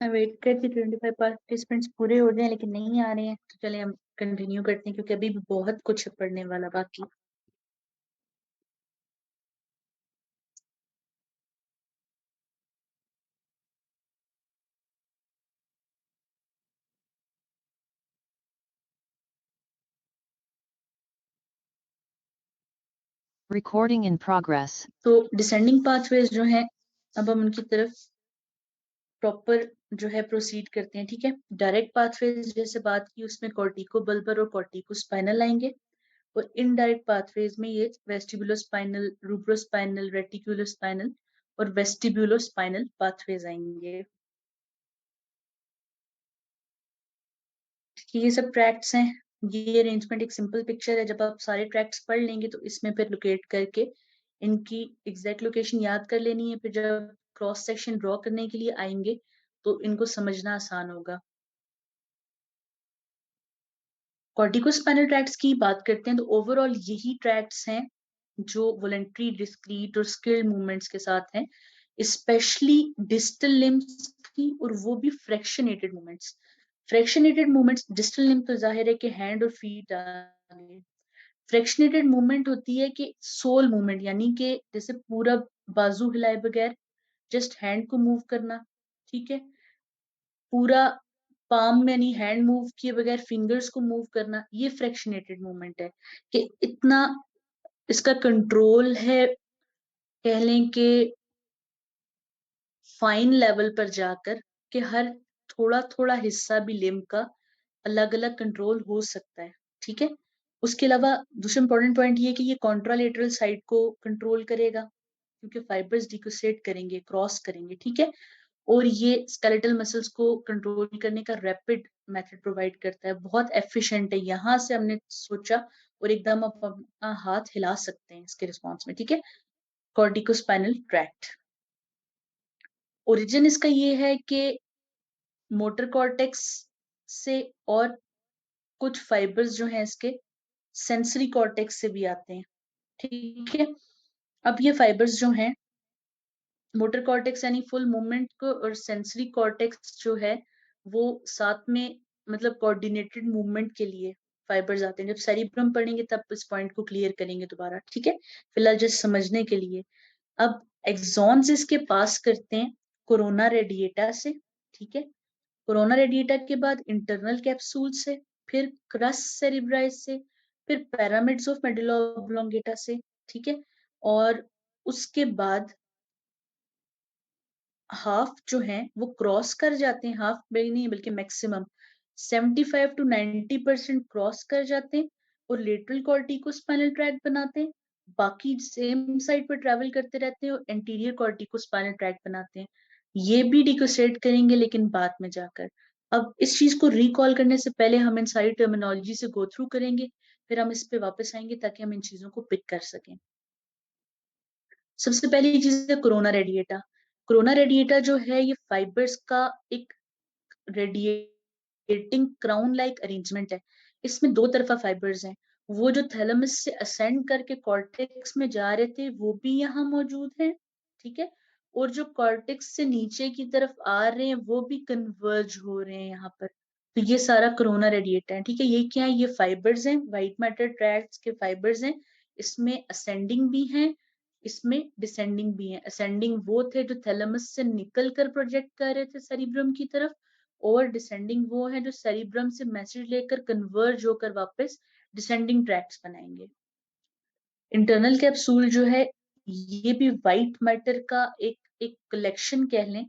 मैं वेट करती 25 पार्टिसिपेंट्स पूरे हो जाए, लेकिन नहीं आ रहे हैं, तो चले हम कंटिन्यू करते हैं क्योंकि अभी भी बहुत कुछ है पढ़ने वाला बाकी। Recording in progress. तो डिसेंडिंग पाथवेज जो है, अब हम उनकी तरफ प्रॉपर जो है प्रोसीड करते हैं। ठीक है, डायरेक्ट पाथवेज जैसे बात की उसमें कॉर्टिको बल्बर और कॉर्टिको स्पाइनल आएंगे, और इनडायरेक्ट पाथवेज में ये वेस्टिबुलो स्पाइनल, रूब्रो स्पाइनल, रेटिकुलो स्पाइनल और वेस्टिबुलो स्पाइनल पाथवेज आएंगे। ये सब ट्रैक्ट्स हैं। ये अरेंजमेंट एक सिंपल पिक्चर है, जब आप सारे ट्रैक्ट्स पढ़ लेंगे तो इसमें फिर लोकेट करके इनकी एग्जैक्ट लोकेशन याद कर लेनी है, फिर जब क्रॉस सेक्शन ड्रॉ करने के लिए आएंगे तो इनको समझना आसान होगा। कॉर्टिकोस्पाइनल ट्रैक्ट्स की बात करते हैं तो ओवरऑल यही ट्रैक्ट्स हैं जो वॉलेंट्री, डिस्क्रीट और स्किल्ड मूवमेंट्स के साथ हैं, स्पेशली डिस्टल लिम्स की, और वो भी फ्रैक्शनेटेड मूवमेंट्स। फ्रैक्शनेटेड मूवमेंट्स, डिस्टल लिम्ब तो जाहिर है कि हैंड और फीट आ गए। फ्रैक्शनेटेड मूवमेंट होती है कि सोल मूवमेंट, यानी कि जैसे पूरा बाजू हिलाए बगैर जस्ट हैंड को मूव करना। ठीक है, पूरा पाम में यानी हैंड मूव किए बगैर फिंगर्स को मूव करना, ये फ्रैक्शनेटेड मूवमेंट है। कि इतना इसका कंट्रोल है, कह लें कि फाइन लेवल पर जाकर, कि हर थोड़ा थोड़ा हिस्सा भी लिम्ब का अलग अलग कंट्रोल हो सकता है। ठीक है, उसके अलावा दूसरा इंपॉर्टेंट पॉइंट ये कि ये कॉन्ट्रालेटरल साइड को कंट्रोल करेगा, क्योंकि फाइबर्स डिकोसेट करेंगे, क्रॉस करेंगे। ठीक है, और ये स्केलेटल मसल्स को कंट्रोल करने का रैपिड मेथड प्रोवाइड करता है, बहुत एफिशिएंट है। यहां से हमने सोचा और एकदम आप अपना हाथ हिला सकते हैं इसके रिस्पॉन्स में। ठीक है, कॉर्टिकोस्पाइनल ट्रैक्ट, ओरिजिन इसका ये है कि मोटर कॉर्टेक्स से, और कुछ फाइबर्स जो हैं इसके सेंसरी कॉर्टेक्स से भी आते हैं। ठीक है, अब ये फाइबर्स जो हैं मोटर कॉर्टेक्स यानी फुल मूवमेंट को, और सेंसरी कॉर्टेक्स जो है वो साथ में, मतलब कोऑर्डिनेटेड मूवमेंट के लिए फाइबर्स आते हैं। जब सेरिब्रम पढ़ेंगे तब इस पॉइंट को क्लियर करेंगे दोबारा। ठीक है, फिलहाल जस्ट समझने के लिए। अब एक्सॉन्स इसके पास करते हैं कोरोना रेडिएटा से। ठीक है, कोरोना रेडिएटा के बाद इंटरनल कैप्सूल से, फिर क्रस सेरिब्राइस से, फिर पैरामिड्स ऑफ मेडुला ऑब्लोंगेटा से। ठीक है, और उसके बाद हाफ जो है वो क्रॉस कर जाते हैं, हाफ नहीं बल्कि मैक्सिमम 75 to 90% क्रॉस कर जाते हैं और लेटरल कॉर्टिकोस्पाइनल ट्रैक्ट बनाते हैं। बाकी सेम साइड पर ट्रेवल करते रहते हैं और एंटीरियर कॉर्टिकोस्पाइनल ट्रैक्ट बनाते हैं। ये भी डिकोसेट करेंगे लेकिन बाद में जाकर। अब इस चीज को रिकॉल करने से पहले हम इन सारी टर्मिनोलॉजी से गो थ्रू करेंगे, फिर हम इस पे वापस आएंगे ताकि हम इन चीजों को पिक कर सकें। सबसे पहली चीज है कोरोना रेडिएटा। कोरोना रेडिएटा जो है ये फाइबर्स का एक रेडिएटिंग क्राउन लाइक अरेंजमेंट है। इसमें दो तरफा फाइबर्स हैं, वो जो थैलेमस से असेंड करके कॉर्टेक्स में जा रहे थे वो भी यहाँ मौजूद है। ठीक है, और जो कॉर्टेक्स से नीचे की तरफ आ रहे हैं वो भी कन्वर्ज हो रहे हैं यहाँ पर। तो ये सारा कोरोना रेडिएटा है। ठीक है, ये क्या है, ये फाइबर्स हैं, व्हाइट मैटर ट्रैक्ट्स के फाइबर्स हैं। इसमें असेंडिंग भी हैं, इसमें डिसेंडिंग भी है। असेंडिंग वो थे जो थैलेमस से निकल कर प्रोजेक्ट कर रहे थे सेरिब्रम की तरफ, और डिसेंडिंग वो है जो सेरिब्रम से मैसेज लेकर कन्वर्ज होकर वापस डिसेंडिंग ट्रैक्ट्स बनाएंगे। इंटरनल कैप्सूल जो है ये भी व्हाइट मैटर का एक एक कलेक्शन कह लें।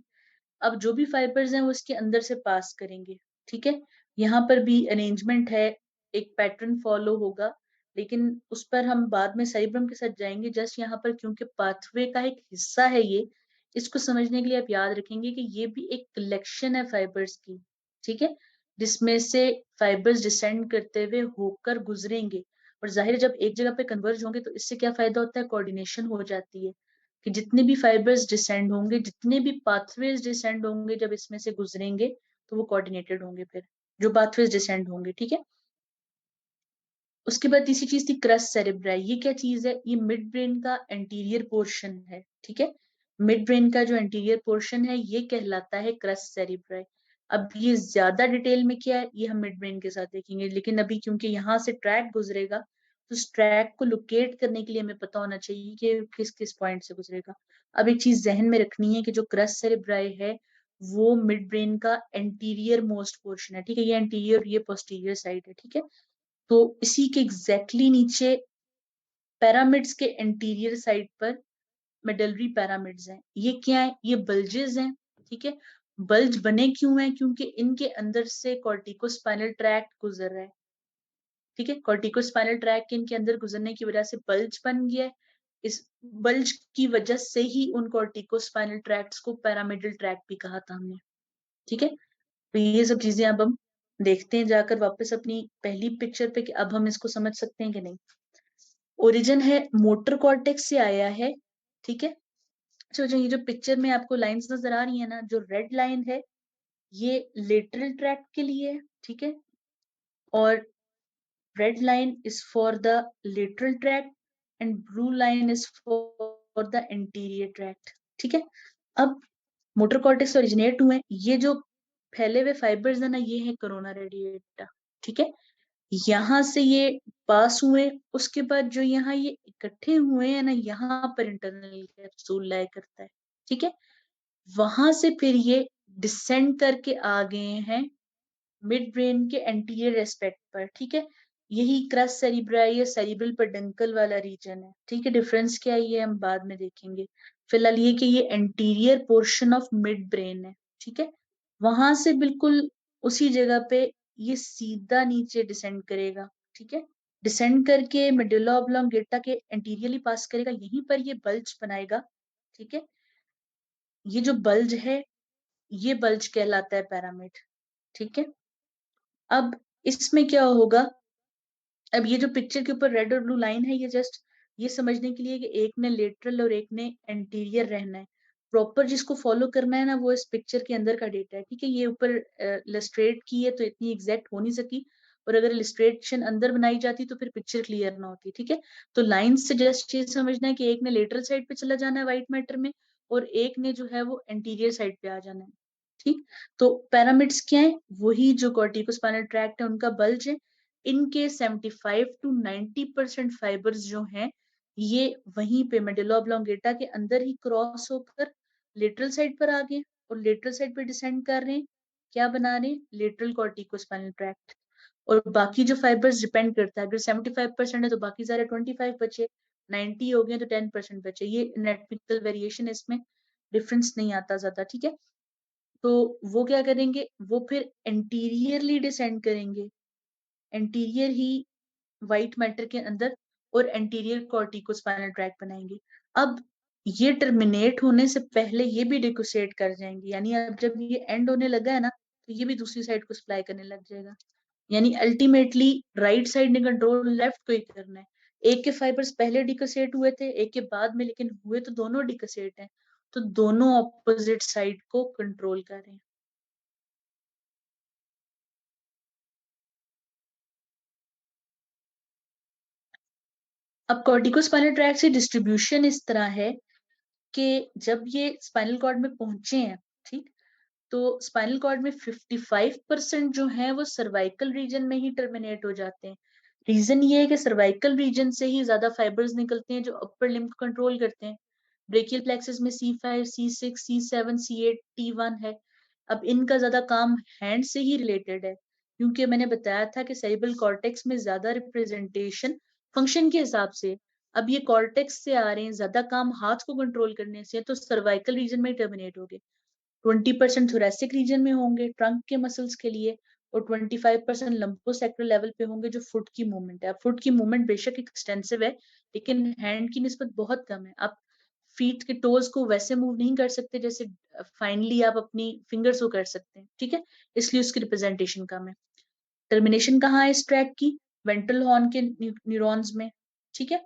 अब जो भी फाइबर्स हैं वो इसके अंदर से पास करेंगे। ठीक है, यहाँ पर भी अरेंजमेंट है, एक पैटर्न फॉलो होगा, लेकिन उस पर हम बाद में सेरिब्रम के साथ जाएंगे। जस्ट यहाँ पर क्योंकि पाथवे का एक हिस्सा है ये, इसको समझने के लिए आप याद रखेंगे कि ये भी एक कलेक्शन है फाइबर्स की। ठीक है, जिसमें से फाइबर्स डिसेंड करते हुए होकर गुजरेंगे, और जाहिर है, जब एक जगह पे कन्वर्ज होंगे तो इससे क्या फायदा होता है, कोऑर्डिनेशन हो जाती है। कि जितने भी फाइबर्स डिसेंड होंगे, जितने भी पाथवेज डिसेंड होंगे, जब इसमें से गुजरेंगे तो वो कोऑर्डिनेटेड होंगे फिर, जो पाथवेज डिसेंड होंगे। ठीक है, उसके बाद तीसरी चीज थी क्रस सेरेब्राई। ये क्या चीज है, ये मिड ब्रेन का एंटीरियर पोर्शन है। ठीक है, मिड ब्रेन का जो एंटीरियर पोर्शन है ये कहलाता है क्रस सेरिब्राई। अब ये ज्यादा डिटेल में क्या है ये हम मिड ब्रेन के साथ देखेंगे, लेकिन अभी क्योंकि यहाँ से ट्रैक गुजरेगा तो उस ट्रैक को लोकेट करने के लिए हमें पता होना चाहिए कि किस किस पॉइंट से गुजरेगा। अब एक चीज जहन में रखनी है कि जो क्रस सेरिब्राई है वो मिड ब्रेन का एंटीरियर मोस्ट पोर्शन है, ठीक है, ये एंटीरियर ये पोस्टीरियर साइड है, ठीक है। तो इसी के एग्जैक्टली नीचे पैरामिड्स के एंटीरियर साइड पर मेडलरी पैरामिड्स हैं। ये क्या है, ये बल्जेस हैं, ठीक है। बल्ज बने क्यों हैं, क्योंकि इनके अंदर से कॉर्टिकोस्पाइनल ट्रैक्ट गुजर रहा है, ठीक है। कॉर्टिकोस्पाइनल ट्रैक्ट के इनके अंदर गुजरने की वजह से बल्ज बन गया है। इस बल्ज की वजह से ही उन कॉर्टिकोस्पाइनल ट्रैक्ट्स को पैरामिडल ट्रैक्ट भी कहा था हमने, ठीक है। तो ये सब चीजें अब हम देखते हैं जाकर वापस अपनी पहली पिक्चर पे कि अब हम इसको समझ सकते हैं कि नहीं। ओरिजिन है मोटर कॉर्टेक्स से आया है, ठीक है। जो ये जो पिक्चर में आपको लाइंस नजर आ रही है ना, जो रेड लाइन है ये लेटरल ट्रैक्ट के लिए है, ठीक है। और red line is for the lateral tract and blue line is for the anterior tract, ठीक है। अब मोटर कॉर्टेक्स ओरिजिनेट हुए, ये जो फैले हुए फाइबर्स है ना ये है कोरोना रेडिएटा, ठीक है। यहाँ से ये पास हुए, उसके बाद जो यहाँ ये इकट्ठे हुए हैं ना यहाँ पर इंटरनल कैप्सूल लाया करता है, ठीक है। वहां से फिर ये डिसेंड करके आ गए हैं मिड ब्रेन के एंटीरियर एस्पेक्ट पर, ठीक है। यही क्रस सेरिब्राई या सेरिब्रल पेडंकल वाला रीजन है, ठीक है। डिफरेंस क्या है ये हम बाद में देखेंगे। फिलहाल ये कि ये anterior portion of mid brain है, ठीक है। वहां से बिल्कुल उसी जगह पे ये सीधा नीचे डिसेंड करेगा, ठीक है। डिसेंड करके मेडुला ऑब्लोंगेटा के एंटीरियरली पास करेगा, यहीं पर ये बल्ज बनाएगा, ठीक है। ये जो बल्ज है ये बल्ज कहलाता है पैरामिड, ठीक है। अब इसमें क्या होगा, अब ये जो पिक्चर के ऊपर रेड और ब्लू लाइन है ये जस्ट ये समझने के लिए कि एक ने लेटरल और एक ने एंटीरियर रहना है। प्रॉपर जिसको फॉलो करना है ना वो इस पिक्चर के अंदर का डेटा है, ठीक है। ये ऊपर इलस्ट्रेट की है तो इतनी एग्जैक्ट हो नहीं सकी, और अगर इलस्ट्रेशन अंदर बनाई जाती तो फिर पिक्चर क्लियर ना होती, ठीक है। तो लाइन से जस्ट ये समझना है कि एक ने लेटरल साइड पे चला जाना है व्हाइट मैटर में, और एक ने जो है वो एंटीरियर साइड पे आ जाना है, ठीक। तो पैरामिड्स क्या है, वही जो कॉर्टिकोस्पाइनल ट्रैक्ट है उनका बल्ज है। इनके 75 टू 90% फाइबर्स जो हैं ये वहीं पे मेडुला ऑब्लोंगेटा के अंदर ही क्रॉस होकर लेटरल साइड पर आ गए और लेटरल साइड पे डिसेंड कर रहे हैं, क्या बना रहे हैं, लेटरल कॉर्टिकोस्पाइनल ट्रैक्ट। और बाकी जो फाइबर्स डिपेंड करता है, अगर 75% है तो बाकी सारे 25 बचे, 90 हो गए तो 10% बचे। ये एनाटॉमिकल वेरिएशन, इसमें डिफरेंस नहीं आता ज्यादा, ठीक है। तो वो क्या करेंगे, वो फिर एंटीरियरली डिसेंड करेंगे, एंटीरियर ही व्हाइट मैटर के अंदर, और एंटीरियर कॉर्टिकोस्पाइनल ट्रैक्ट बनाएंगे। अब ये टर्मिनेट होने से पहले ये भी डिकोसेट कर जाएंगे, यानी अब जब ये एंड होने लगा है ना तो ये भी दूसरी साइड को सप्लाई करने लग जाएगा। यानी अल्टीमेटली राइट साइड ने कंट्रोल लेफ्ट को ही करना है। एक के फाइबर्स पहले डिकोसेट हुए थे एक के बाद में, लेकिन हुए तो दोनों डिकोसेट हैं, तो दोनों ऑपोजिट साइड को कंट्रोल कर रहे हैं। अब कॉर्टिकोस्पाइनल ट्रैक्ट से डिस्ट्रीब्यूशन इस तरह है कि जब ये स्पाइनल कॉर्ड में पहुंचे हैं, ठीक, तो स्पाइनल कॉर्ड में 55% जो है वो सर्वाइकल रीजन में ही टर्मिनेट हो जाते हैं। रीजन ये है कि सर्वाइकल रीजन से ही ज्यादा फाइबर्स निकलते हैं जो अपर लिम्ब को कंट्रोल करते हैं। ब्रेकियल प्लेक्सस में C5 C6 C7 C8 T1 है। अब इनका ज्यादा काम हैंड से ही रिलेटेड है, क्योंकि मैंने बताया था कि सेरिब्रल कॉर्टेक्स में ज्यादा रिप्रेजेंटेशन फंक्शन के हिसाब से, अब ये कॉर्टेक्स से आ रहे हैं, ज्यादा काम हाथ को कंट्रोल करने से, तो सर्वाइकल रीजन में ही टर्मिनेट हो गए। 20% थोरेसिक रीजन में होंगे ट्रंक के मसल्स के लिए, और 25% लंबोसेक्टल लेवल पे होंगे जो फुट की मूवमेंट है। अब फुट की मूवमेंट बेशक एक्सटेंसिव है लेकिन हैंड की निस्बत बहुत कम है। आप फीट के टोज को वैसे मूव नहीं कर सकते जैसे फाइनली आप अपनी फिंगर्स को कर सकते हैं, ठीक है। इसलिए उसकी रिप्रेजेंटेशन कम है। टर्मिनेशन कहाँ है इस ट्रैक की, वेंट्रल हॉर्न के न्यूरॉन्स में, ठीक है।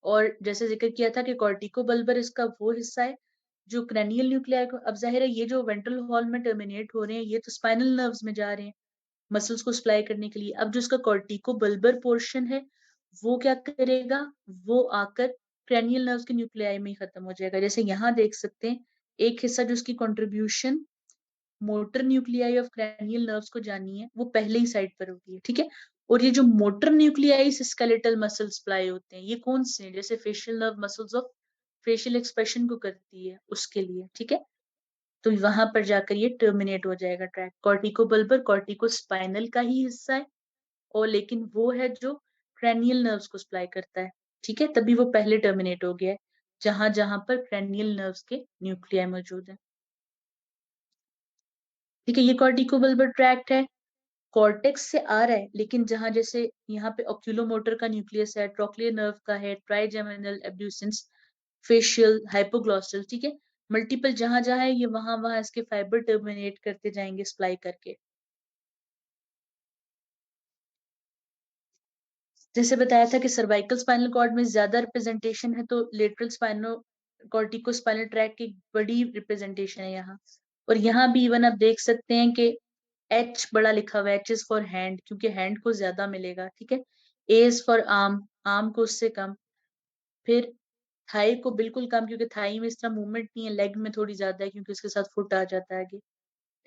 और जैसे जिक्र किया था कि कॉर्टिको बल्बर इसका वो हिस्सा है जो क्रैनियल न्यूक्लियाई को, अब जाहिर है ये जो वेंट्रल हॉल में टर्मिनेट हो रहे हैं ये तो स्पाइनल नर्व्स में जा रहे हैं मसल्स को सप्लाई करने के लिए। अब जो इसका कॉर्टिको बल्बर पोर्शन है वो क्या करेगा, वो आकर क्रैनियल नर्व्स के न्यूक्लियाई में ही खत्म हो जाएगा। जैसे यहाँ देख सकते हैं एक हिस्सा जो उसकी contribution motor nuclei of cranial nerves को जानी है वो पहले ही साइड पर होती है, ठीक है। और ये जो motor nuclei skeletal muscle supply होते हैं, ये कौन से हैं? जैसे facial nerve muscles of facial expression को करती है उसके लिए, ठीक है। तो वहां पर जाकर ये टर्मिनेट हो जाएगा ट्रैक। कॉर्टिकोबल्बर कॉर्टिको स्पाइनल का ही हिस्सा है, और लेकिन वो है जो क्रैनियल नर्व्स को सप्लाई करता है, ठीक है। तभी वो पहले टर्मिनेट हो गया है, जहां जहां पर क्रैनियल नर्व्स के न्यूक्लियाई मौजूद है, ठीक है। ये कॉर्टिकोबल्बर ट्रैक्ट है, कॉर्टेक्स से आ रहा है, लेकिन जहां जैसे यहाँ पे ऑक्यूलोमोटर का न्यूक्लियस है, ट्रोक्लियर नर्व का है, ट्राइजेमिनल एब्ड्यूसेंस, फेशियल, हाइपोग्लॉसल, ठीक है। मल्टीपल जहां जहां है ये वहां वहां इसके फाइबर टर्मिनेट करते जाएंगे सप्लाई करके। जैसे बताया था कि सर्वाइकल स्पाइनल कॉर्ड में ज्यादा रिप्रेजेंटेशन है, तो लेटरल स्पाइनो कॉर्टिको स्पाइनल ट्रैक की बड़ी रिप्रेजेंटेशन है यहाँ। और यहाँ भी इवन आप देख सकते हैं कि एच बड़ा लिखा हुआ है, एच इज फॉर हैंड, क्योंकि हैंड को ज्यादा मिलेगा, ठीक है। ए इज फॉर आर्म, आर्म को उससे कम। फिर थाई को बिल्कुल कम, क्योंकि थाई में इस तरह मूवमेंट नहीं है, लेग में थोड़ी ज्यादा है क्योंकि उसके साथ फुट आ जाता है आगे,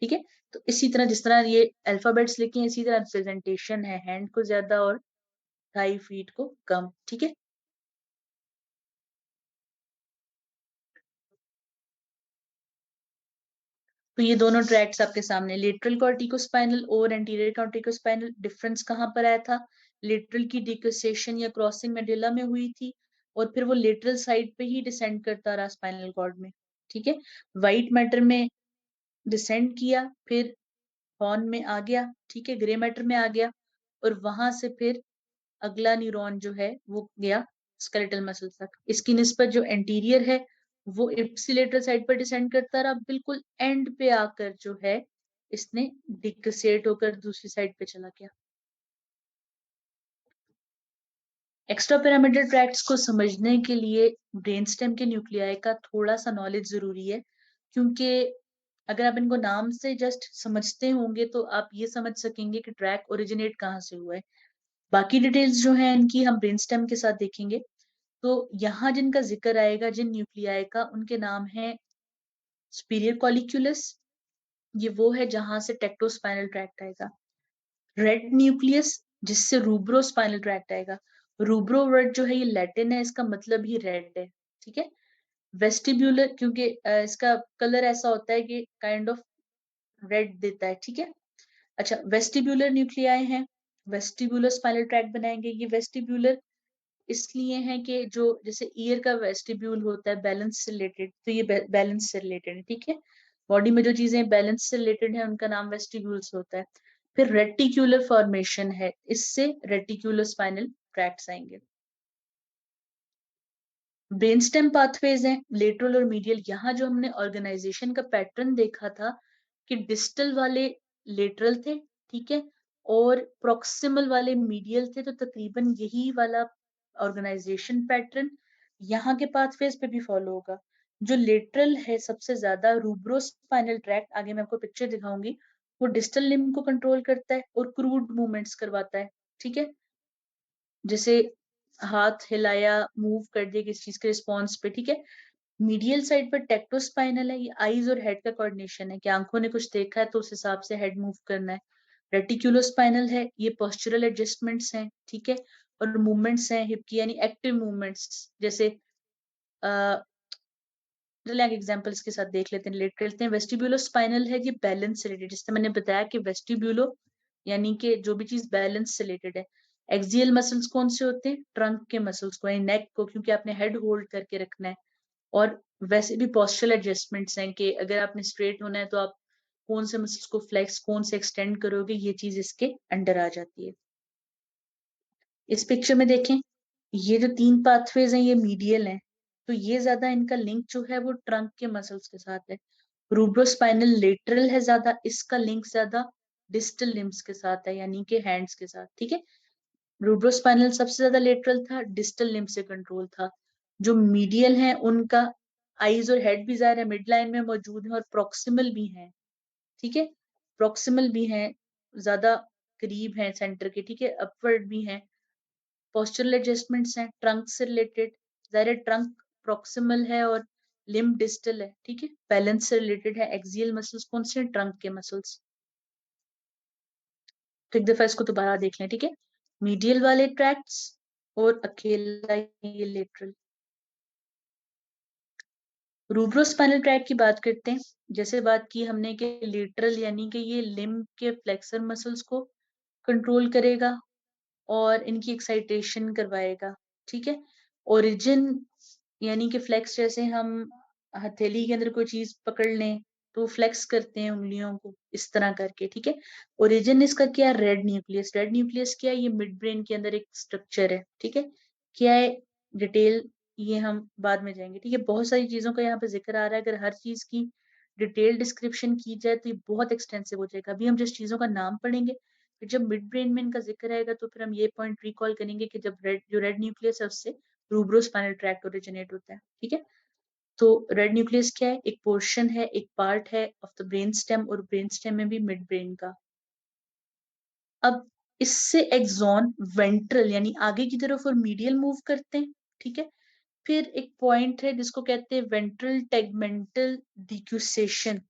ठीक है। तो इसी तरह जिस तरह ये अल्फाबेट्स लिखे हैं इसी तरह रिप्रेजेंटेशन है, हैंड को ज्यादा और थाई फीट को कम, ठीक है। तो ये दोनों ट्रैक्ट्स आपके सामने, लेटरल कॉर्टिकोस्पाइनल और एंटीरियर कॉर्टिकोस्पाइनल। डिफरेंस कहाँ पर आया था? लेटरल की डिक्सेशन या क्रॉसिंग मेडुला में हुई थी, और फिर वो लेटरल साइड पे ही डिसेंड करता रहा स्पाइनल कॉर्ड में, ठीक है। व्हाइट मैटर में डिसेंड किया, फिर हॉर्न में आ गया, ठीक है, ग्रे मैटर में आ गया, और वहां से फिर अगला न्यूरॉन जो है वो गया स्केलेटल मसल तक। इसकी निस्बत जो एंटीरियर है वो इप्सिलेटरल साइड पर डिसेंड करता रहा, बिल्कुल एंड पे आकर जो है इसने डिक्सेट होकर दूसरी साइड पे चला गया। एक्स्ट्रा पिरामिडल ट्रैक्ट्स को समझने के लिए ब्रेनस्टेम के न्यूक्लियाई का थोड़ा सा नॉलेज जरूरी है, क्योंकि अगर आप इनको नाम से जस्ट समझते होंगे तो आप ये समझ सकेंगे कि ट्रैक ओरिजिनेट कहाँ से हुआ है। बाकी डिटेल्स जो है इनकी हम ब्रेनस्टेम के साथ देखेंगे। तो यहाँ जिनका जिक्र आएगा जिन न्यूक्लियाई का, उनके नाम है सुपीरियर कॉलिक्यूलस, ये वो है जहां से टेक्टोस्पाइनल ट्रैक्ट आएगा। रेड न्यूक्लियस, जिससे रूब्रो स्पाइनल ट्रैक्ट आएगा। रूब्रो वर्ड जो है ये लैटिन है, इसका मतलब ही रेड है, ठीक है। वेस्टिब्यूलर, क्योंकि इसका कलर ऐसा होता है कि काइंड ऑफ रेड देता है, ठीक है। अच्छा, वेस्टिब्यूलर न्यूक्लियाई है, वेस्टिब्यूलर स्पाइनल ट्रैक्ट बनाएंगे। ये वेस्टिब्यूलर इसलिए है कि जो जैसे ईयर का वेस्टिब्यूल होता है बैलेंस से रिलेटेड, तो ये बैलेंस से रिलेटेड है, ठीक है। बॉडी में जो चीजें बैलेंस से रिलेटेड है उनका नाम वेस्टिब्यूल्स होता है। फिर रेटिक्यूलर फॉर्मेशन है, इससे रेटिक्यूलर स्पाइनल ट्रैक्ट्स आएंगे। ब्रेनस्टेम पाथवेज हैं लेटरल और मीडियल। यहाँ जो हमने ऑर्गेनाइजेशन का पैटर्न देखा था कि डिस्टल वाले लेटरल थे, ठीक है, और प्रोक्सिमल वाले मीडियल थे, तो तकरीबन यही वाला ऑर्गेनाइजेशन पैटर्न यहाँ के पाथवेज पे भी फॉलो होगा। जो लेटरल है सबसे ज्यादा रूब्रोस्पाइनल ट्रैक्ट, आगे मैं आपको पिक्चर दिखाऊंगी, वो डिस्टल लिम्ब को कंट्रोल करता है और क्रूड मूवमेंट्स करवाता है, ठीक है। जैसे हाथ हिलाया, मूव कर दिया किसी चीज के रिस्पॉन्स पे, ठीक है। मीडियल साइड पर टेक्टोस्पाइनल है, ये आईज और हेड का कोऑर्डिनेशन है कि आंखों ने कुछ देखा है तो उस हिसाब से हेड मूव करना है। रेटिकुलोस्पाइनल है, ये पोस्चरल एडजस्टमेंट्स हैं, ठीक है, और मूवमेंट्स हैं हिप की, यानी एक्टिव मूवमेंट्स। जैसे चलिए एक एग्जांपल इसके साथ देख लेते हैं, रिलेट कर लेते हैं। वेस्टिब्यूलो स्पाइनल है, ये बैलेंस से रिलेटेड, जिससे मैंने बताया कि वेस्टिब्यूलो यानी कि जो भी चीज बैलेंस से रिलेटेड है। एक्सियल मसल्स कौन से होते हैं? ट्रंक के मसल्स को, यानी नेक को, क्योंकि आपने हेड होल्ड करके रखना है। और वैसे भी पोस्चरल एडजस्टमेंट्स हैं कि अगर आपने स्ट्रेट होना है तो आप कौन से मसल्स को फ्लेक्स, कौन से एक्सटेंड करोगे, ये चीज इसके अंडर आ जाती है। इस पिक्चर में देखें, ये जो तीन पाथवेज हैं ये मीडियल हैं, तो ये ज्यादा इनका लिंक जो है वो ट्रंक के मसल्स के साथ है। रूब्रोस्पाइनल लेटरल है ज्यादा, इसका लिंक ज्यादा डिस्टल लिम्स के साथ है, यानी कि हैंड्स के साथ, ठीक है। रूब्रोस्पाइनल सबसे ज्यादा लेटरल था, डिस्टल लिम्ब से कंट्रोल था। जो मीडियल है उनका आईज और हेड भी ज्यादा मिड लाइन में मौजूद है, और प्रोक्सिमल भी है, ठीक है। प्रोक्सिमल भी है, ज्यादा करीब है सेंटर के, ठीक है, अपवर्ड भी है। पोस्चरल एडजस्टमेंट्स हैं ट्रंक से रिलेटेड, ज़ाहिर है ट्रंक प्रॉक्सिमल है और लिम्ब डिस्टल है, ठीक है। बैलेंस से रिलेटेड है। एक्सियल मसल्स कौन से हैं? ट्रंक के मसल्स। तो एक दफा इसको दोबारा देख लें, ठीक है। मीडियल वाले ट्रैक्ट्स और अकेला ये लेटरल। रूब्रोस्पाइनल ट्रैक्ट की बात करते हैं। जैसे बात की हमने कि लेटरल यानी कि ये लिम्ब के फ्लेक्सर मसल्स को कंट्रोल करेगा और इनकी एक्साइटेशन करवाएगा, ठीक है। ओरिजिन यानी कि फ्लेक्स, जैसे हम हथेली के अंदर कोई चीज पकड़ लें तो फ्लेक्स करते हैं उंगलियों को इस तरह करके, ठीक है। ओरिजिन इसका क्या है? Red nucleus. रेड न्यूक्लियस क्या है? ये मिड ब्रेन के अंदर एक स्ट्रक्चर है, ठीक है। क्या है डिटेल, ये हम बाद में जाएंगे, ठीक है। बहुत सारी चीजों का यहाँ पे जिक्र आ रहा है। अगर हर चीज की डिटेल डिस्क्रिप्शन की जाए तो ये बहुत एक्सटेंसिव हो जाएगा। अभी हम जिस चीजों का नाम पढ़ेंगे, फिर जब मिड ब्रेन में इनका जिक्र आएगा तो फिर हम ये पॉइंट रिकॉल करेंगे कि जब रेड न्यूक्लियस है उससे रूब्रोस्पाइनल ट्रैक्ट ओरिजिनेट होता है, ठीक है। तो रेड न्यूक्लियस क्या है? एक पोर्शन है, एक पार्ट है ऑफ द ब्रेन स्टेम, और ब्रेन स्टेम में भी मिड ब्रेन का। अब इससे एक्सॉन वेंट्रल यानी आगे की तरफ और मीडियल मूव करते हैं, ठीक है। फिर एक पॉइंट है जिसको कहते हैं वेंट्रल टेगमेंटल डिक्यूसेशन,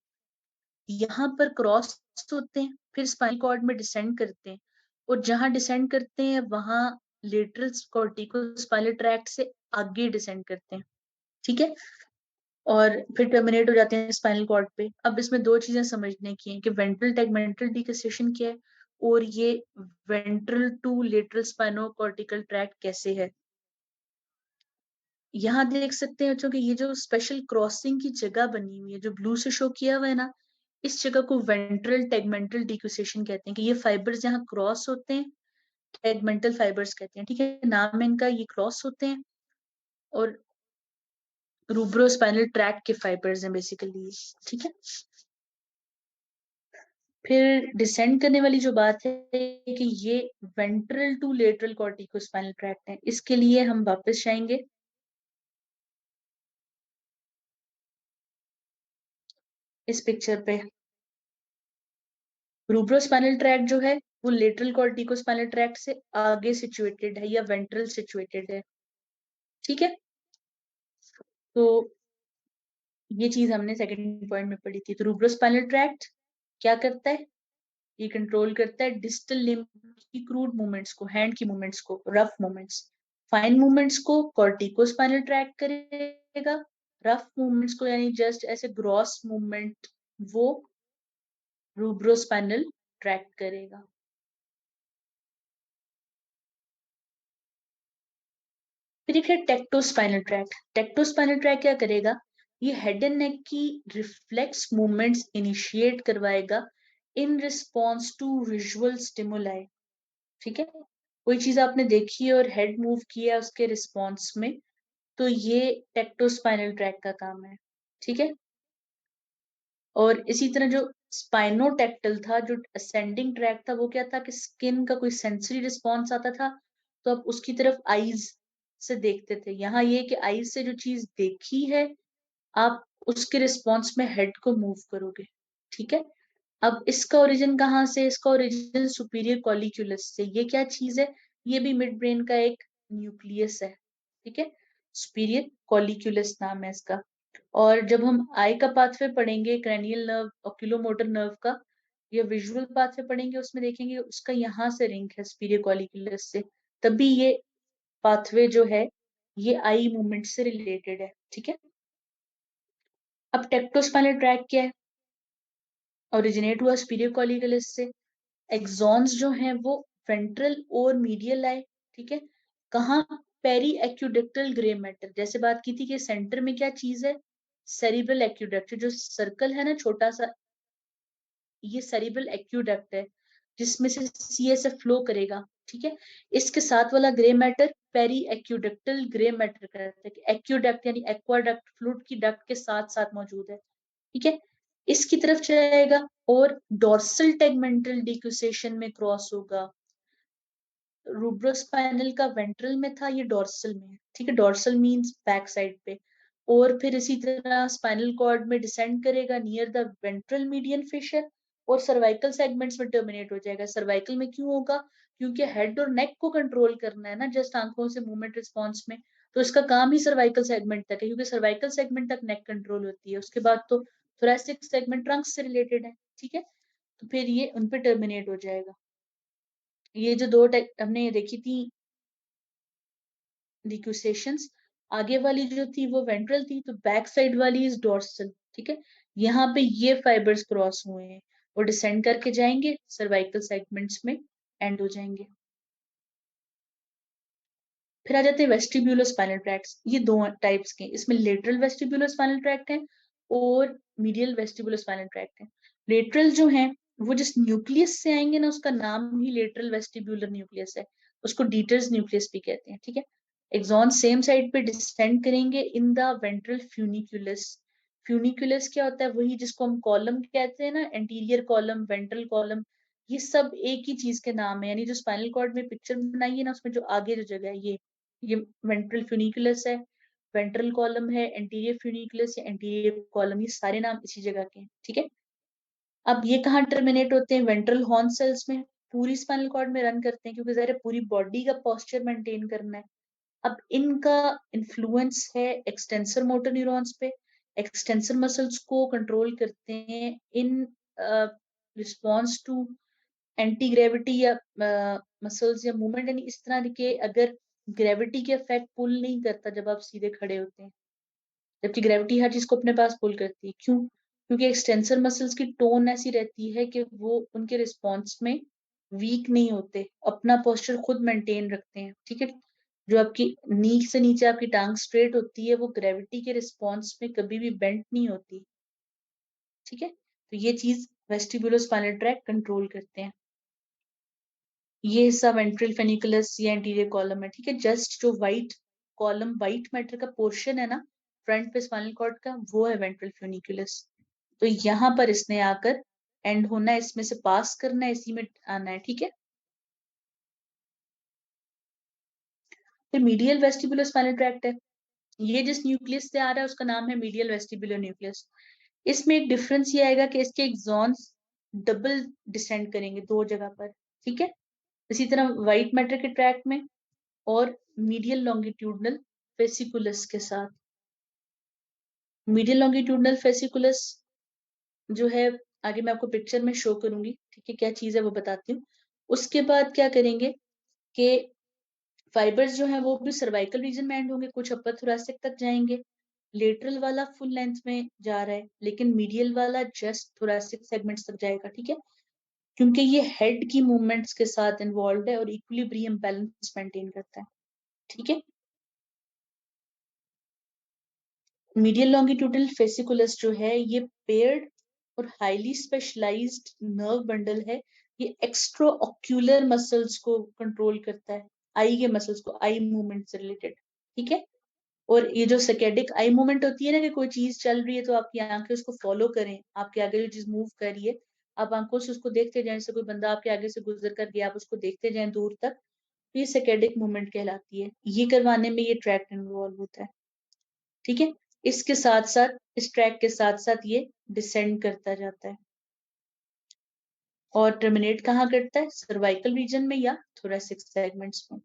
यहाँ पर क्रॉस होते हैं, फिर स्पाइनल कॉर्ड में डिसेंड करते हैं, और जहां डिसेंड करते हैं वहां लेटरल कॉर्टिकोस्पाइनल ट्रैक्ट से आगे डिसेंड करते हैं, ठीक है। और फिर टर्मिनेट हो जाते हैं स्पाइनल कॉर्ड पे। अब इसमें दो चीजें समझने की हैं कि वेंट्रल टेगमेंटल डिक्यूसेशन क्या है और ये ventral to lateral spino cortical tract कैसे है। यहाँ देख सकते हैं बच्चों कि ये जो स्पेशल क्रॉसिंग की जगह बनी हुई है जो ब्लू से शो किया हुआ है ना, इस जगह को वेंट्रल टेगमेंटल डिक्यूसेशन कहते हैं। कि ये फाइबर्स जहाँ क्रॉस होते हैं टेगमेंटल फाइबर्स कहते हैं, ठीक है। नाम है इनका, ये क्रॉस होते हैं और रूब्रोस्पाइनल ट्रैक्ट के फाइबर्स हैं बेसिकली, ठीक है। फिर डिसेंड करने वाली जो बात है कि ये ventral to lateral corticospinal tract है, इसके लिए हम वापस जाएंगे इस पिक्चर पे। रूब्रोस्पाइनल ट्रैक्ट जो है वो लेटरल कॉर्टिकोस्पाइनल ट्रैक्ट से आगे सिचुएटेड है या वेंट्रल सिचुएटेड है, ठीक है। तो ये चीज हमने सेकंड पॉइंट में पढ़ी थी। तो रूब्रोस्पाइनल ट्रैक्ट क्या करता है? ये कंट्रोल करता है डिस्टल लिम्ब की क्रूड मूवमेंट्स को, हैंड की मूवमेंट्स को, रफ मूवमेंट्स। फाइन मूवमेंट्स को कॉर्टिकोस्पाइनल ट्रैक्ट करेगा, रफ मूवमेंट्स को यानी जस्ट ऐसे ग्रॉस मूवमेंट वो रूब्रोस्पाइनल ट्रैक्ट करेगा। फिर एक है टेक्टोस्पाइनल ट्रैक्ट। टेक्टोस्पाइनल ट्रैक्ट क्या करेगा? ये हेड एंड नेक की रिफ्लेक्स मूवमेंट्स इनिशिएट करवाएगा in response to visual stimuli, ठीक है। कोई चीज आपने देखी है और हेड मूव किया उसके रिस्पॉन्स में, तो ये टेक्टोस्पाइनल ट्रैक्ट का काम है, ठीक है। और इसी तरह जो स्पाइनोटेक्टल था, जो असेंडिंग ट्रैक था, वो क्या था कि स्किन का कोई सेंसरी रिस्पॉन्स आता था तो आप उसकी तरफ आईज से देखते थे। यहाँ ये कि आईज से जो चीज देखी है आप उसके रिस्पॉन्स में हेड को मूव करोगे, ठीक है। अब इसका ओरिजिन कहाँ से? इसका ओरिजिन सुपीरियर कॉलिक्यूलस से। ये क्या चीज है? ये भी मिड ब्रेन का एक न्यूक्लियस है, ठीक है। सुपीरियर कॉलिक्यूलस नाम है इसका। और जब हम आई का पाथवे पढ़ेंगे, क्रैनियल नर्व, ऑक्यूलोमोटर नर्व का, या विजुअल पाथवे पढ़ेंगे, उसमें देखेंगे उसका यहाँ से लिंक है सुपीरियर कॉलिक्यूलस से। तभी ये पाथवे जो है ये आई मूवमेंट से रिलेटेड है, ठीक है। अब टेक्टोस्पाइनल ट्रैक क्या है? ओरिजिनेट हुआ सुपीरियर कॉलिक्यूलस से। एक्सॉन्स जो हैं वो वेंट्रल और मीडियल आए, ठीक है। कहाँ? Periaqueductal grey matter. जैसे बात की थी कि सेंटर में क्या चीज है? सेरिब्रल एक्यूडक्ट। जो सर्कल है ना छोटा सा, ये सेरिब्रल एक्यूडक्ट है जिसमें से सीएसएफ फ्लो करेगा, ठीक है। इसके साथ वाला grey matter periaqueductal grey matter कहते हैं। एक्यूडक्ट यानी एक्वाडक्ट, फ्लूइड की डक्ट के साथ साथ मौजूद है, ठीक है। इसकी तरफ जाएगा और डोर्सल टेगमेंटल डिक्यूसेशन में क्रॉस होगा। रूब्रोस्पाइनल का वेंट्रल में था, ये डोर्सल में है, ठीक है। डोर्सल मींस बैक साइड पे। और फिर इसी तरह स्पाइनल कॉर्ड में डिसेंड करेगा near the ventral median fissure और सर्वाइकल सेगमेंट्स में टर्मिनेट हो जाएगा। सर्वाइकल में क्यों होगा? क्योंकि हेड और नेक को कंट्रोल करना है ना, जस्ट आंखों से मूवमेंट रिस्पॉन्स में। तो इसका काम ही सर्वाइकल सेगमेंट तक है, क्योंकि सर्वाइकल सेगमेंट तक नेक कंट्रोल होती है, उसके बाद तो थोरेसिक सेगमेंट ट्रंक से रिलेटेड है, ठीक है। तो फिर ये उन पे टर्मिनेट हो जाएगा। ये जो दो हमने देखी थी डिक्यूसेशंस, आगे वाली जो थी वो वेंट्रल थी, तो बैक साइड वाली इज डोर्सल, ठीक है। यहाँ पे ये फाइबर्स क्रॉस हुए हैं, वो डिसेंड करके जाएंगे सर्वाइकल सेगमेंट्स में एंड हो जाएंगे। फिर आ जाते हैं वेस्टिब्यूलो स्पाइनल ट्रैक्ट। ये दो टाइप्स के, इसमें लेटरल वेस्टिब्यूलो स्पाइनल ट्रैक्ट है और मीडियल वेस्टिब्यूलो स्पाइनल ट्रैक्ट है। लेटरल जो है वो जिस न्यूक्लियस से आएंगे ना, उसका नाम ही लेटरल वेस्टिब्यूलर न्यूक्लियस है, उसको डीटर्स न्यूक्लियस भी कहते हैं, ठीक है। एक्सॉन सेम साइड पे डिसेंड करेंगे in the ventral funiculus. Funiculus क्या होता है? वही जिसको हम कॉलम कहते हैं ना, एंटीरियर कॉलम, वेंट्रल कॉलम, ये सब एक ही चीज के नाम है। यानी जो स्पाइनल कॉर्ड में पिक्चर बनाई है ना, उसमें जो आगे जो जगह है ये वेंट्रल फ्यूनिकुलस है, वेंट्रल कॉलम है, एंटीरियर फ्यूनिकुलस या एंटीरियर कॉलम, ये सारे नाम इसी जगह के हैं, ठीक है। अब ये कहाँ टर्मिनेट होते हैं? वेंट्रल हॉर्न सेल्स में, पूरी स्पाइनल कॉर्ड में रन करते हैं, क्योंकि जरा पूरी बॉडी का पोस्चर मेंटेन करना है। अब इनका इन्फ्लुएंस है एक्सटेंसर मोटर न्यूरॉन्स पे। एक्सटेंसर मसल्स को कंट्रोल करते हैं in response to anti gravity या मसल्स या मूवमेंट, यानी इस तरह के, अगर ग्रेविटी के इफेक्ट पुल नहीं करता जब आप सीधे खड़े होते हैं, जबकि ग्रेविटी हर चीज को अपने पास पुल करती है। क्यों? क्योंकि एक्सटेंसर मसल्स की टोन ऐसी रहती है कि वो उनके रिस्पॉन्स में वीक नहीं होते, अपना पोस्चर खुद मेंटेन रखते हैं, ठीक है। जो आपकी नी से नीचे आपकी टांग स्ट्रेट होती है, वो ग्रेविटी के रिस्पॉन्स में कभी भी बेंट नहीं होती, ठीक है। तो ये चीज वेस्टिबुलो स्पाइनल ट्रैक्ट कंट्रोल करते हैं। ये हिस्सा वेंट्रल फेनिकुलस या एंटीरियर कॉलम है, ठीक है। जस्ट जो व्हाइट कॉलम, व्हाइट मैटर का पोर्शन है ना फ्रंट पे स्पाइनल कॉर्ड का, वो है वेंट्रल फेनिकुलस। तो यहाँ पर इसने आकर एंड होना है, इसमें से पास करना है, इसी में आना है, ठीक है। फिर मीडियल वेस्टिबुलर स्पाइनल ट्रैक्ट है, ये जिस न्यूक्लियस से आ रहा है उसका नाम है मीडियल वेस्टिबुलर न्यूक्लियस। इसमें एक डिफरेंस ये आएगा कि इसके एग्जॉन्स डबल डिसेंड करेंगे दो जगह पर, ठीक है। इसी तरह व्हाइट मैटर के ट्रैक में और मीडियल लॉन्गिट्यूडनल फेसिकुलस के साथ। मीडियल लॉन्गिट्यूडनल फेसिकुलस जो है, आगे मैं आपको पिक्चर में शो करूंगी, ठीक है, क्या चीज है वो बताती हूँ। उसके बाद क्या करेंगे कि फाइबर्स जो है वो भी सर्वाइकल रीजन में एंड होंगे, कुछ अपर थोरैसिक तक जाएंगे। लेटरल वाला फुल लेंथ में जा रहा है, लेकिन मीडियल वाला जस्ट थोरैसिक सेगमेंट्स तक जाएगा, ठीक है। क्योंकि ये हेड की मूवमेंट्स के साथ इन्वॉल्व है और इक्विलिब्रियम बैलेंस मेंटेन करता है, ठीक है। मीडियल लॉन्गिट्यूडनल फेसिकुलस जो है ये पेयर्ड और हाईली स्पेशलाइज्ड नर्व बंडल है। ये एक्स्ट्रा ऑक्यूलर मसल्स को कंट्रोल करता है, आई के मसल्स को, आई मूवमेंट से रिलेटेड, ठीक है। और ये जो सेकेडिक आई मूवमेंट होती है ना, कि कोई चीज चल रही है तो आपकी आंखें उसको फॉलो करें, आपके आगे जो चीज मूव कर रही है आप आंखों से उसको देखते जाएं, जैसे कोई बंदा आपके आगे से गुजर कर गया आप उसको देखते जाएं दूर तक, तो ये सेकेडिक मूवमेंट कहलाती है। ये करवाने में ये ट्रैक्ट इन्वॉल्व होता है, ठीक है। इसके साथ साथ, इस ट्रैक के साथ साथ ये डिसेंड करता जाता है और टर्मिनेट कहाँ करता है? सर्वाइकल रीजन में या थोरेसिक सेगमेंट्स में।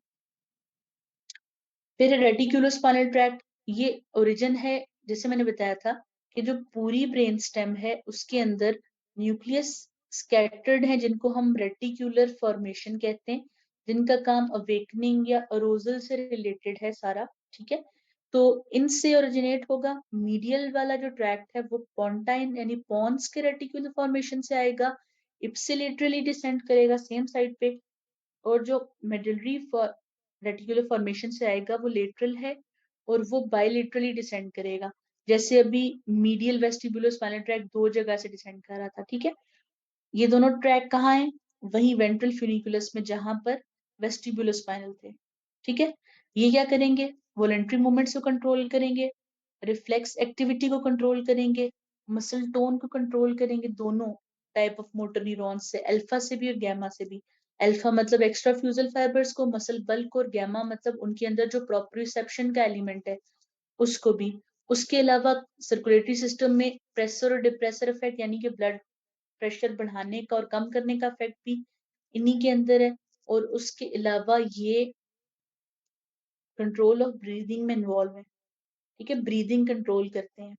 फिर रेटिकुलोस्पाइनल ट्रैक्ट, ये ओरिजिन है, जैसे मैंने बताया था कि जो पूरी ब्रेन स्टेम है उसके अंदर न्यूक्लियस स्कैटर्ड है, जिनको हम रेटिकुलर फॉर्मेशन कहते हैं, जिनका काम अवेकनिंग या अरोजल से रिलेटेड है सारा, ठीक है। तो इनसे ओरिजिनेट होगा। मीडियल वाला जो ट्रैक्ट है वो पोन्टाइन यानी पॉन्स के रेटिकुलर फॉर्मेशन से आएगा, इप्सिलेटरली डिसेंड करेगा सेम साइड पे। और जो मेडलरी रेटिकुलर फॉर्मेशन से आएगा वो लेटरल है और वो बायलेटरली डिसेंड करेगा। जैसे अभी मीडियल वेस्टिबुलर स्पाइनल ट्रैक दो जगह से डिसेंड कर रहा था, ठीक है। ये दोनों ट्रैक कहाँ हैं? वही वेंट्रल फ्यूनिकुलस में जहां पर वेस्टिबुलर स्पाइनल थे, ठीक है। ये क्या करेंगे? वॉलेंट्री मूवमेंट्स को कंट्रोल करेंगे, रिफ्लेक्स एक्टिविटी को कंट्रोल करेंगे, मसल टोन को कंट्रोल करेंगे, दोनों टाइप ऑफ मोटर न्यूरॉन्स से, अल्फा से भी और गैमा से भी। अल्फा मतलब एक्स्ट्रा फ्यूजल फाइबर्स को, मसल बल्क, और गैमा मतलब उनके अंदर जो प्रोप्रियोसेप्शन का एलिमेंट है उसको भी। उसके अलावा सर्कुलेटरी सिस्टम में प्रेशर और डिप्रेसर इफेक्ट, यानी कि ब्लड प्रेशर बढ़ाने का और कम करने का इफेक्ट भी इन्हीं के अंदर है। और उसके अलावा ये कंट्रोल ऑफ ब्रीदिंग में इन्वॉल्व है, ठीक है, ब्रीदिंग कंट्रोल करते हैं।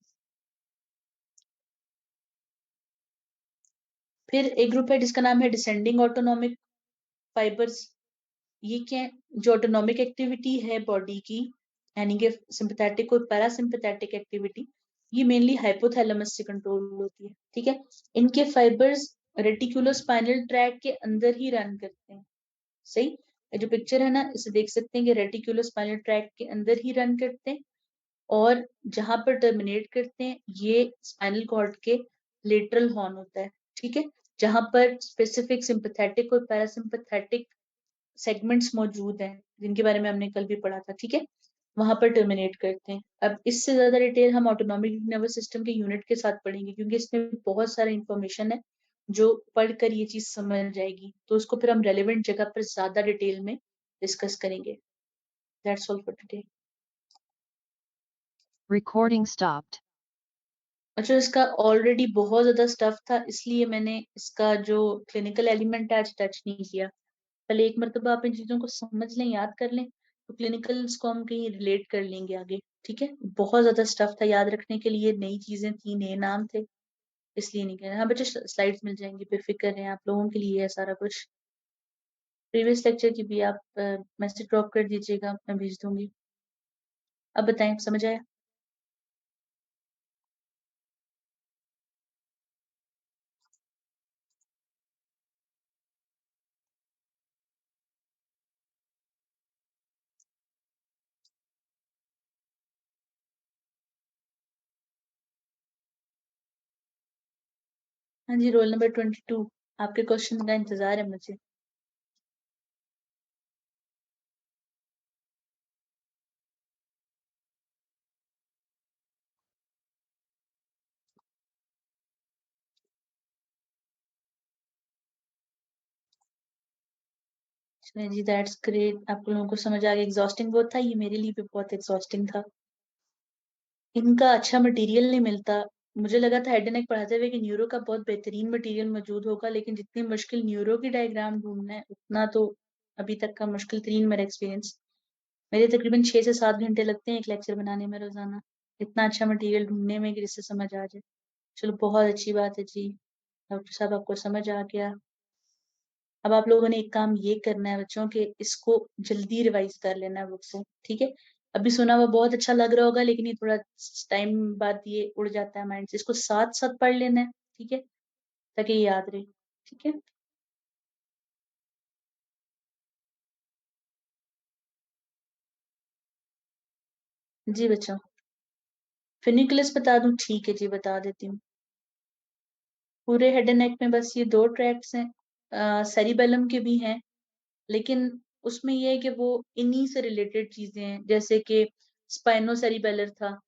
फिर एक ग्रुप है जिसका नाम है डिसेंडिंग ऑटोनॉमिक फाइबर्स। ये क्या है? जो ऑटोनॉमिक एक्टिविटी है बॉडी की, यानी कि सिंपैथेटिक और पैरासिम्पैथेटिक एक्टिविटी, ये मेनली हाइपोथैलेमस से कंट्रोल होती है, ठीक है। इनके फाइबर्स रेटिकुलोस्पाइनल ट्रैक्ट के अंदर ही रन करते हैं। सही। ये जो पिक्चर है ना, इसे देख सकते हैं कि रेटिकुलोस्पाइनल ट्रैक्ट के अंदर ही रन करते हैं, और जहां पर टर्मिनेट करते हैं ये स्पाइनल कॉर्ड के लेटरल हॉर्न होता है, ठीक है, जहां पर स्पेसिफिक सिंपैथेटिक और पैरासिम्पैथेटिक सेगमेंट्स मौजूद हैं, जिनके बारे में हमने कल भी पढ़ा था, ठीक है, वहां पर टर्मिनेट करते हैं। अब इससे ज्यादा डिटेल हम ऑटोनॉमिक नर्वस सिस्टम के यूनिट के साथ पढ़ेंगे, क्योंकि इसमें बहुत सारा इंफॉर्मेशन है जो पढ़कर ये चीज समझ जाएगी, तो उसको फिर हम रेलिवेंट जगह पर ज्यादा डिटेल में डिस्कस करेंगे। That's all for today. Recording stopped. अच्छा, इसका ऑलरेडी बहुत ज्यादा स्टफ था, इसलिए मैंने इसका जो क्लिनिकल एलिमेंट है आज टच नहीं किया। पहले एक मरतबा आप इन चीजों को समझ लें, याद कर लें, तो क्लिनिकल्स को हम कहीं रिलेट कर लेंगे आगे, ठीक है। बहुत ज्यादा स्टफ था याद रखने के लिए, नई चीजें थी, नए नाम थे, इसलिए नहीं कह हाँ बच्चे, स्लाइड्स मिल जाएंगी, बेफिक्र हैं, आप लोगों के लिए है सारा कुछ। प्रीवियस लेक्चर की भी आप मैसेज ड्रॉप कर दीजिएगा, मैं भेज दूंगी। अब बताएं, समझ आया? हाँ जी, रोल नंबर 22, आपके क्वेश्चन का इंतजार है मुझे। चलिए जी, दैट्स ग्रेट, आप लोगों को समझ आ गया। एग्जॉस्टिंग बहुत था ये, मेरे लिए भी बहुत एग्जॉस्टिंग था। इनका अच्छा मटेरियल नहीं मिलता। मुझे लगा था हेड नेक पढ़ाते हुए कि न्यूरो का बहुत बेहतरीन मटेरियल मौजूद होगा, लेकिन जितनी मुश्किल न्यूरो की डायग्राम ढूंढना है उतना तो अभी तक का मुश्किल तरीन मेरा एक्सपीरियंस। मेरे तकरीबन 6 से 7 घंटे लगते हैं एक लेक्चर बनाने में रोजाना, इतना अच्छा मटेरियल ढूंढने में कि जिससे समझ आ जाए। चलो, बहुत अच्छी बात है जी, डॉक्टर साहब आपको समझ आ गया। अब आप लोगों ने एक काम ये करना है बच्चों के, इसको जल्दी रिवाइज कर लेना है बुक से, ठीक है। अभी सुना हुआ बहुत अच्छा लग रहा होगा, लेकिन ये थोड़ा टाइम बाद ये उड़ जाता है माइंड से, इसको साथ साथ पढ़ लेना है, ठीक है, ताकि ये याद रहे, ठीक है। जी बच्चों, फिनिकुलस बता दूं? ठीक है जी, बता देती हूँ। पूरे हेड एंड नेक में बस ये दो ट्रैक्ट्स हैं, सेरिबेलम के भी हैं, लेकिन उसमें ये है कि वो इन्हीं से रिलेटेड चीजें हैं, जैसे कि स्पाइनो सेरिबेलर था,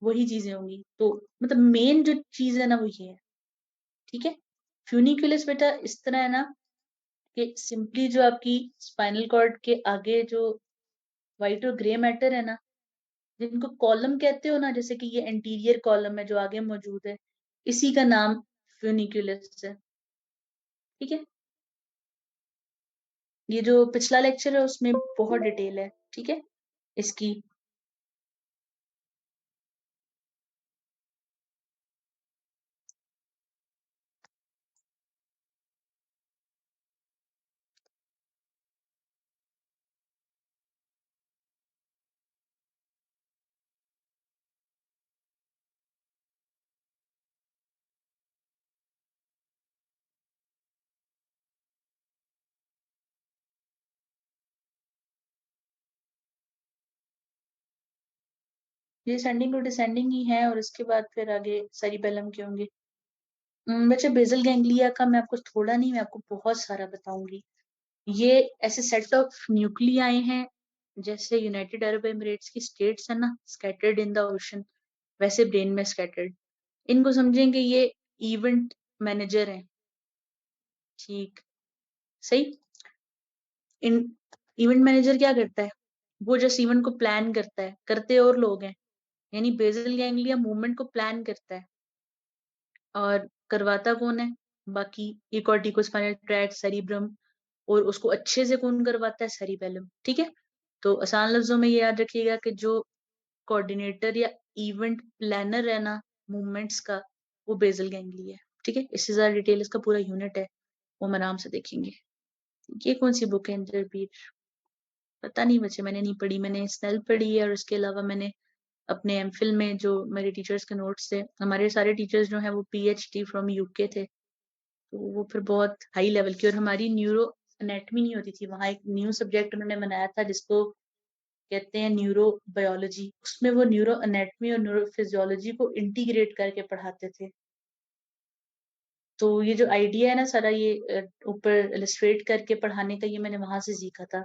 वही चीजें होंगी, तो मतलब मेन जो चीज है ना वो ये है, ठीक है। फ्यूनिकुलस बेटा इस तरह है ना, कि सिंपली जो आपकी स्पाइनल कॉर्ड के आगे जो व्हाइट और ग्रे मैटर है ना, जिनको कॉलम कहते हो ना, जैसे कि ये एंटीरियर कॉलम है जो आगे मौजूद है, इसी का नाम फ्यूनिकुलस है, ठीक है। ये जो पिछला लेक्चर है उसमें बहुत डिटेल है, ठीक है, इसकी। ये सेंडिंग और डिसेंडिंग ही है, और इसके बाद फिर आगे सेरिबेलम के होंगे। बच्चे, बेसल गैंग्लिया का मैं आपको थोड़ा नहीं, मैं आपको बहुत सारा बताऊंगी। ये ऐसे सेट ऑफ न्यूक्लियाई हैं, जैसे यूनाइटेड अरब एमिरेट्स की स्टेट्स है ना स्कैटर्ड इन द ओशन, वैसे ब्रेन में स्कैटर्ड। इनको समझेंगे ये इवेंट मैनेजर हैं, ठीक, सही। इन इवेंट मैनेजर क्या करता है? वो जस्ट इवेंट को प्लान करता है, करते और लोग हैं, यानी बेसल गैंग्लिया मूवमेंट को प्लान करता है, और करवाता कौन है? बाकी ये कॉर्टिकोस्पाइनल ट्रैक्ट, सेरिब्रम, और उसको अच्छे से कौन करवाता है? सेरिबेलम, ठीक है। तो आसान लफ्जों में ये याद रखिएगा कि जो कोऑर्डिनेटर या इवेंट प्लानर है ना मूवमेंट्स का, वो बेसल गैंगली है। ठीक है, इससे ज्यादा डिटेल इसका पूरा यूनिट है, वो हम आराम से देखेंगे। ये कौन सी बुक है इंटरबीट? पता नहीं बच्चे, मैंने नहीं पढ़ी। मैंने स्नेल पढ़ी है और उसके अलावा मैंने अपने एमफिल में जो मेरे टीचर्स के नोट्स थे, हमारे सारे टीचर्स जो हैं वो पीएचडी फ्रॉम यूके थे, तो वो फिर बहुत हाई लेवल की। और हमारी न्यूरो एनेटमी नहीं होती थी वहाँ, एक न्यू सब्जेक्ट उन्होंने बनाया था जिसको कहते हैं न्यूरो बायोलॉजी। उसमें वो न्यूरो एनेटमी और न्यूरो फिजियोलॉजी को इंटीग्रेट करके पढ़ाते थे। तो ये जो आइडिया है ना सारा, ये ऊपर इलस्ट्रेट करके पढ़ाने का, ये मैंने वहां से सीखा था,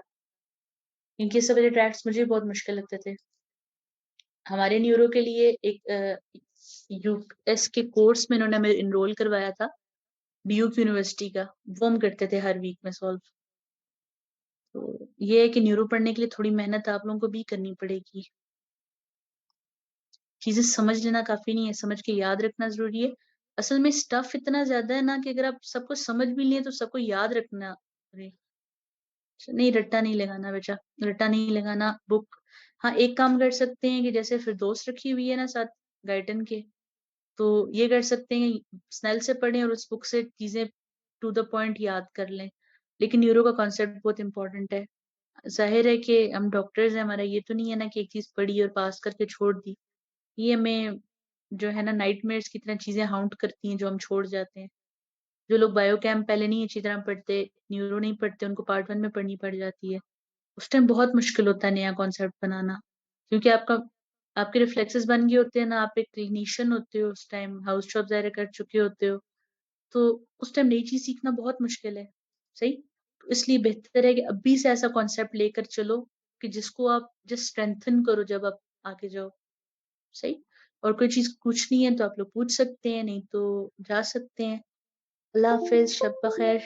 क्योंकि ये सब वाले ट्रैक्स मुझे बहुत मुश्किल लगते थे। हमारे न्यूरो के लिए एक यूएस के कोर्स में इन्होंने हमें इनरोल करवाया था, ड्यूक यूनिवर्सिटी का। वो हम करते थे हर वीक में सॉल्व। तो ये है कि न्यूरो पढ़ने के लिए थोड़ी मेहनत आप लोगों को भी करनी पड़ेगी। चीजें समझ लेना काफी नहीं है, समझ के याद रखना जरूरी है। असल में स्टफ इतना ज्यादा है ना कि अगर आप सबको समझ भी लिए तो सबको याद रखना। अरे नहीं, रट्टा नहीं लगाना बेटा, रट्टा नहीं लगाना। बुक, हाँ एक काम कर सकते हैं कि जैसे फिर दोस्त रखी हुई है ना साथ गाइडन के, तो ये कर सकते हैं स्नेल से पढ़ें और उस बुक से चीजें टू द पॉइंट याद कर लें। लेकिन न्यूरो का कॉन्सेप्ट बहुत इंपॉर्टेंट है। जाहिर है कि हम डॉक्टर्स हैं, हमारा ये तो नहीं है ना कि एक चीज पढ़ी और पास करके छोड़ दी। ये हमें जो है ना नाइटमेयर्स की तरह चीजें हाउंट करती हैं जो हम छोड़ जाते हैं। जो लोग बायोकेम पहले नहीं अच्छी तरह पढ़ते, न्यूरो नहीं पढ़ते, उनको पार्ट वन में पढ़नी पड़ जाती है। उस टाइम बहुत मुश्किल होता है नया कॉन्सेप्ट बनाना, क्योंकि आपके रिफ्लेक्सेस बन गए होते हैं ना, आप एक क्लिनिशियन होते हो उस टाइम, हाउस जॉब ज़ाहिर कर चुके होते हो, तो उस टाइम नई चीज सीखना बहुत मुश्किल है। सही। तो इसलिए बेहतर है कि अभी से ऐसा कॉन्सेप्ट लेकर चलो कि जिसको आप जस्ट स्ट्रेंथन करो जब आप आगे जाओ। सही। और कोई चीज पूछनी है तो आप लोग पूछ सकते हैं, नहीं तो जा सकते हैं। अल्लाह हाफिज, शब बखैर।